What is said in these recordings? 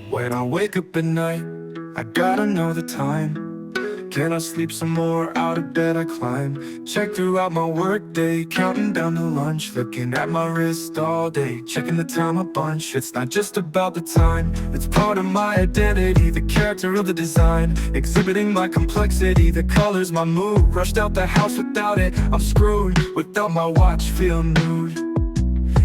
When I wake up at night, I gotta know the time. Can I sleep some more? Out of bed I climb. Check throughout my work day, counting down to lunch. Looking at my wrist all day, checking the time a bunch. It's not just about the time, it's part of my identity. The character of the design, exhibiting my complexity. The colors, my mood. Rushed out the house without it, I'm screwed. Without my watch, feel nude.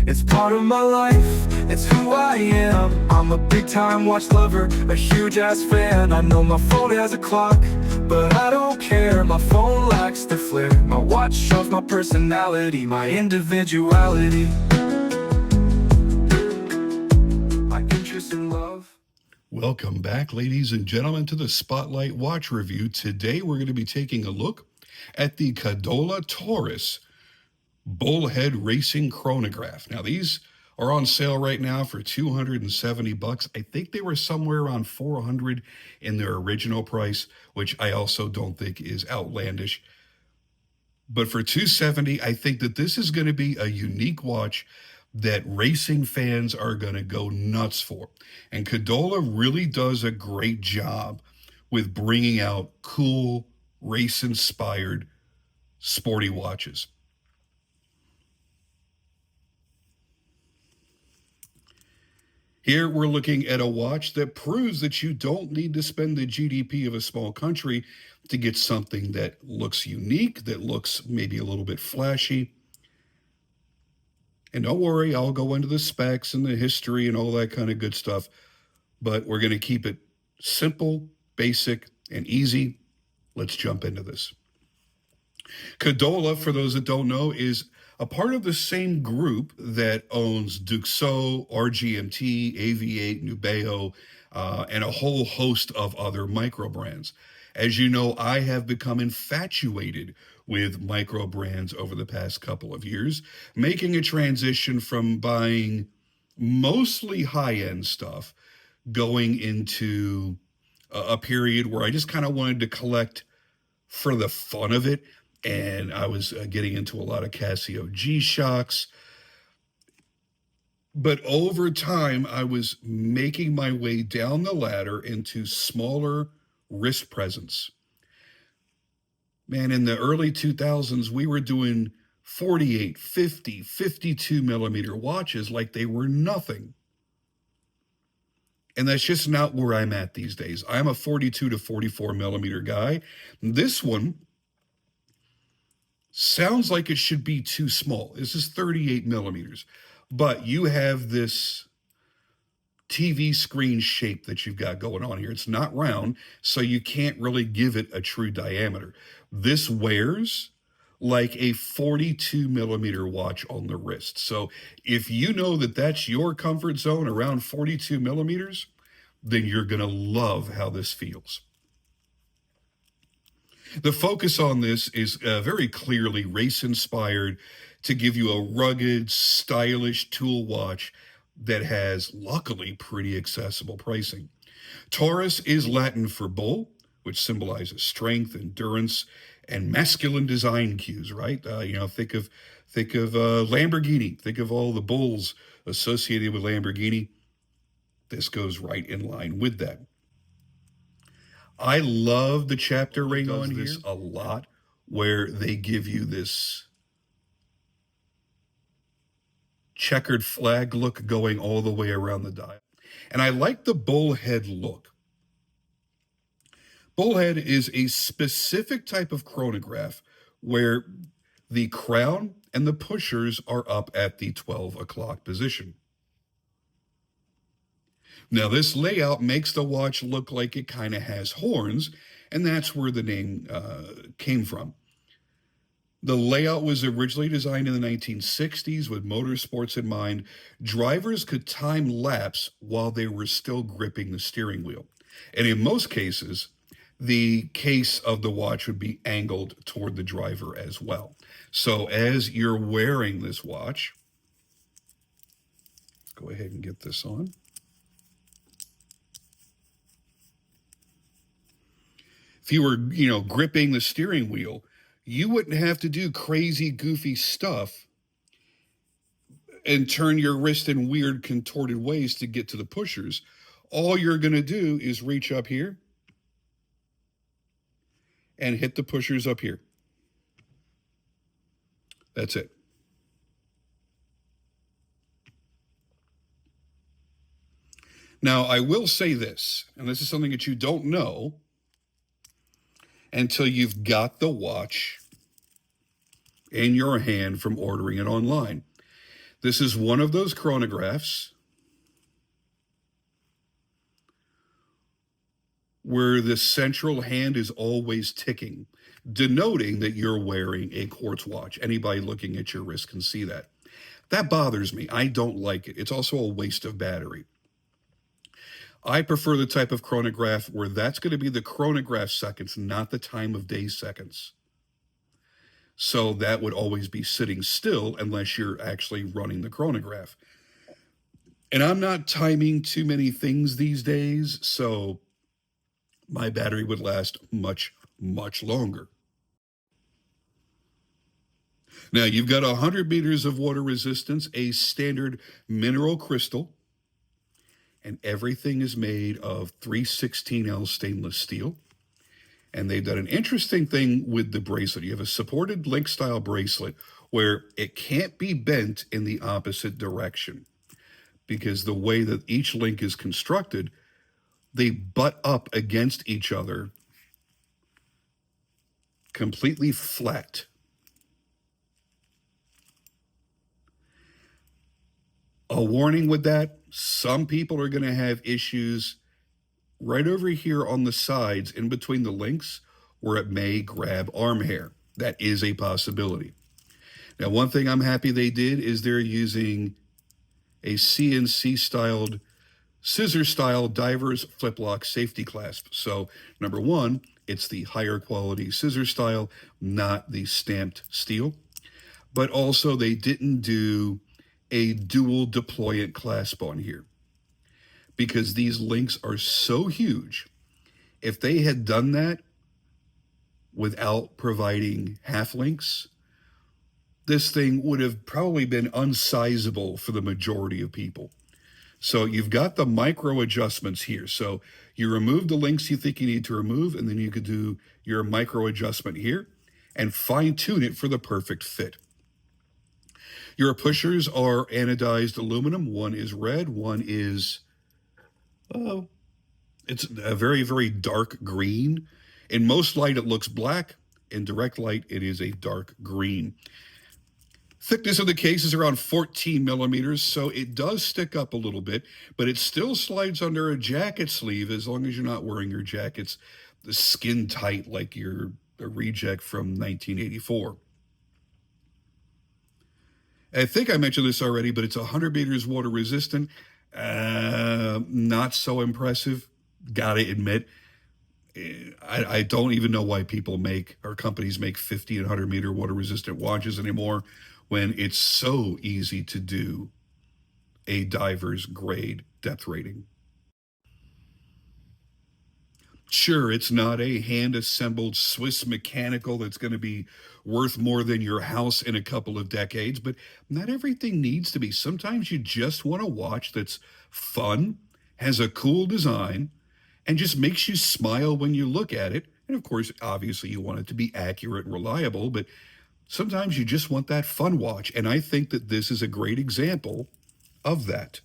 It's part of my life, it's who I am. I'm a big time watch lover, a huge ass fan. I know my phone has a clock, but I don't care. My phone lacks the flair. My watch shows my personality, my individuality, my interest in love. Welcome back, ladies and gentlemen, to the Spotlight Watch Review. Today we're going to be taking a look at the Cadola Taurus Bullhead Racing Chronograph. Now, these are on sale right now for $270. I think they were somewhere around $400 in their original price, which I also don't think is outlandish. But for $270, I think that this is going to be a unique watch that racing fans are going to go nuts for. And Cadola really does a great job with bringing out cool, race-inspired, sporty watches. Here we're looking at a watch that proves that you don't need to spend the GDP of a small country to get something that looks unique, that looks maybe a little bit flashy. And don't worry, I'll go into the specs and the history and all that kind of good stuff, but we're going to keep it simple, basic, and easy. Let's jump into this. Cadola, for those that don't know, is a part of the same group that owns Duxo, RGMT, AV8, Nubeo, and a whole host of other micro brands. As you know, I have become infatuated with micro brands over the past couple of years, making a transition from buying mostly high-end stuff, going into a period where I just kind of wanted to collect for the fun of it. And I was getting into a lot of Casio G-Shocks. But over time, I was making my way down the ladder into smaller wrist presence. Man, in the early 2000s, we were doing 48, 50, 52 millimeter watches like they were nothing. And that's just not where I'm at these days. I'm a 42 to 44 millimeter guy. This one sounds like it should be too small. This is 38 millimeters, but you have this TV screen shape that you've got going on here. It's not round, so you can't really give it a true diameter. This wears like a 42 millimeter watch on the wrist. So if you know that that's your comfort zone around 42 millimeters, then you're going to love how this feels. The focus on this is very clearly race-inspired to give you a rugged, stylish tool watch that has, luckily, pretty accessible pricing. Taurus is Latin for bull, which symbolizes strength, endurance, and masculine design cues, right? Think of Lamborghini. Think of all the bulls associated with Lamborghini. This goes right in line with that. I love the chapter ring on here a lot, where they give you this checkered flag look going all the way around the dial. And I like the bullhead look. Bullhead is a specific type of chronograph where the crown and the pushers are up at the 12 o'clock position. Now, this layout makes the watch look like it kind of has horns, and that's where the name came from. The layout was originally designed in the 1960s with motorsports in mind. Drivers could time laps while they were still gripping the steering wheel. And in most cases, the case of the watch would be angled toward the driver as well. So as you're wearing this watch, let's go ahead and get this on. If you were, gripping the steering wheel, you wouldn't have to do crazy, goofy stuff and turn your wrist in weird, contorted ways to get to the pushers. all you're going to do is reach up here and hit the pushers up here. That's it. Now, I will say this, and this is something that you don't know until you've got the watch in your hand from ordering it online. This is one of those chronographs where the central hand is always ticking, denoting that you're wearing a quartz watch. Anybody looking at your wrist can see that. That bothers me. I don't like it. It's also a waste of battery. I prefer the type of chronograph where that's going to be the chronograph seconds, not the time of day seconds. So that would always be sitting still unless you're actually running the chronograph. And I'm not timing too many things these days, so my battery would last much, much longer. Now, you've got 100 meters of water resistance, a standard mineral crystal, and everything is made of 316L stainless steel. And they've done an interesting thing with the bracelet. You have a supported link style bracelet where it can't be bent in the opposite direction because the way that each link is constructed, they butt up against each other completely flat. A warning with that, some people are going to have issues right over here on the sides in between the links where it may grab arm hair. That is a possibility. Now, one thing I'm happy they did is they're using a CNC styled, scissor style diver's flip lock safety clasp. So number one, it's the higher quality scissor style, not the stamped steel. But also they didn't do a dual deployant clasp on here because these links are so huge. If they had done that without providing half links, this thing would have probably been unsizable for the majority of people. So you've got the micro adjustments here. So you remove the links you think you need to remove, and then you could do your micro adjustment here and fine tune it for the perfect fit. Your pushers are anodized aluminum. One is red, one is it's a very, very dark green. In most light, it looks black. In direct light, it is a dark green. Thickness of the case is around 14 millimeters, so it does stick up a little bit, but it still slides under a jacket sleeve as long as you're not wearing your jackets skin tight like you're a reject from 1984. I think I mentioned this already, but it's 100 meters water resistant. Not so impressive, gotta admit. I don't even know why people make, or companies make 50 and 100 meter water resistant watches anymore when it's so easy to do a diver's grade depth rating. Sure, it's not a hand-assembled Swiss mechanical that's going to be worth more than your house in a couple of decades, but not everything needs to be. Sometimes you just want a watch that's fun, has a cool design, and just makes you smile when you look at it. And of course, obviously, you want it to be accurate and reliable, but sometimes you just want that fun watch. And I think that this is a great example of that.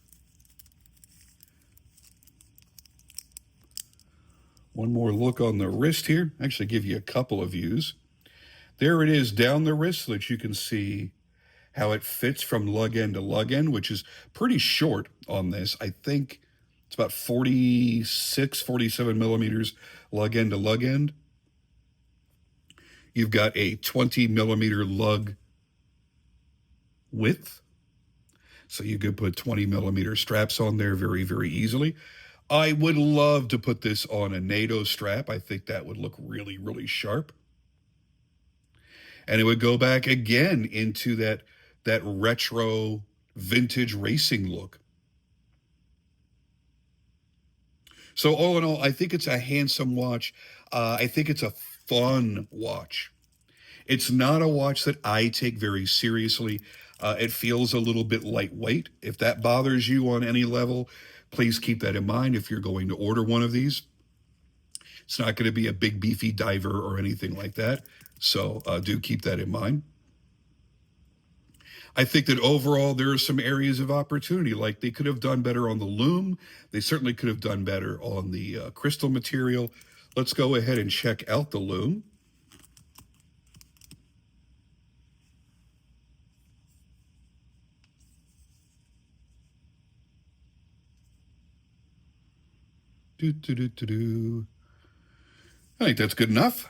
One more look on the wrist here. Actually, give you a couple of views. There it is down the wrist so that you can see how it fits from lug end to lug end, which is pretty short on this. I think it's about 46, 47 millimeters lug end to lug end. You've got a 20 millimeter lug width. So you could put 20 millimeter straps on there very, very easily. I would love to put this on a NATO strap. I think that would look really, really sharp. And it would go back again into that retro vintage racing look. So all in all, I think it's a handsome watch. I think it's a fun watch. It's not a watch that I take very seriously. It feels a little bit lightweight. If that bothers you on any level, please keep that in mind if you're going to order one of these. It's not going to be a big beefy diver or anything like that. So do keep that in mind. I think that overall there are some areas of opportunity. Like they could have done better on the loom. They certainly could have done better on the crystal material. Let's go ahead and check out the loom. Do, do, do, do, do. I think that's good enough.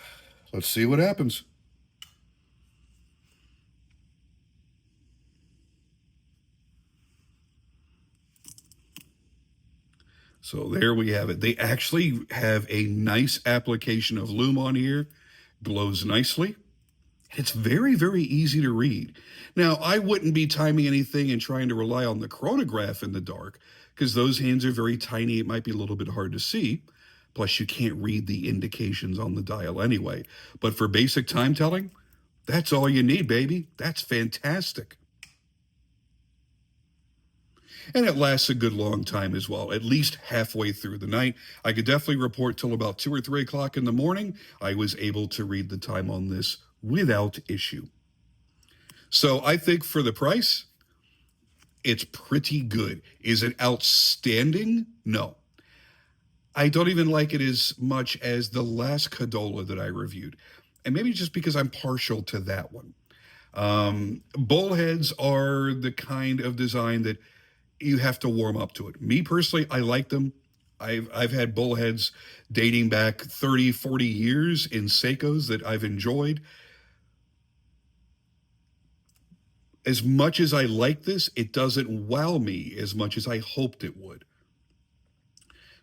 Let's see what happens. So there we have it. They actually have a nice application of loom on here. Glows nicely. It's very, very easy to read. Now, I wouldn't be timing anything and trying to rely on the chronograph in the dark because those hands are very tiny. It might be a little bit hard to see. Plus, you can't read the indications on the dial anyway. But for basic time telling, that's all you need, baby. That's fantastic. And it lasts a good long time as well, at least halfway through the night. I could definitely report till about 2 or 3 o'clock in the morning. I was able to read the time on this without issue. So I think for the price, it's pretty good. Is it outstanding? No. I don't even like it as much as the last Cadola that I reviewed. And maybe just because I'm partial to that one. Bullheads are the kind of design that you have to warm up to it. Me personally, I like them. I've had bullheads dating back 30, 40 years in Seikos that I've enjoyed. As much as I like this, it doesn't wow me as much as I hoped it would.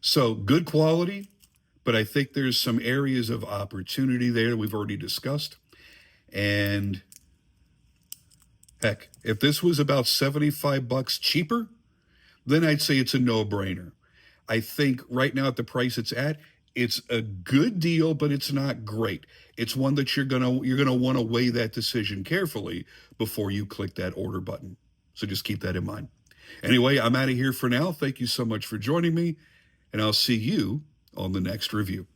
So good quality, but I think there's some areas of opportunity there that we've already discussed. And heck, if this was about 75 bucks cheaper, then I'd say it's a no-brainer. I think right now at the price it's a good deal, but it's not great. It's one that you're gonna want to weigh that decision carefully before you click that order button. So just keep that in mind. Anyway, I'm out of here for now. Thank you so much for joining me, and I'll see you on the next review.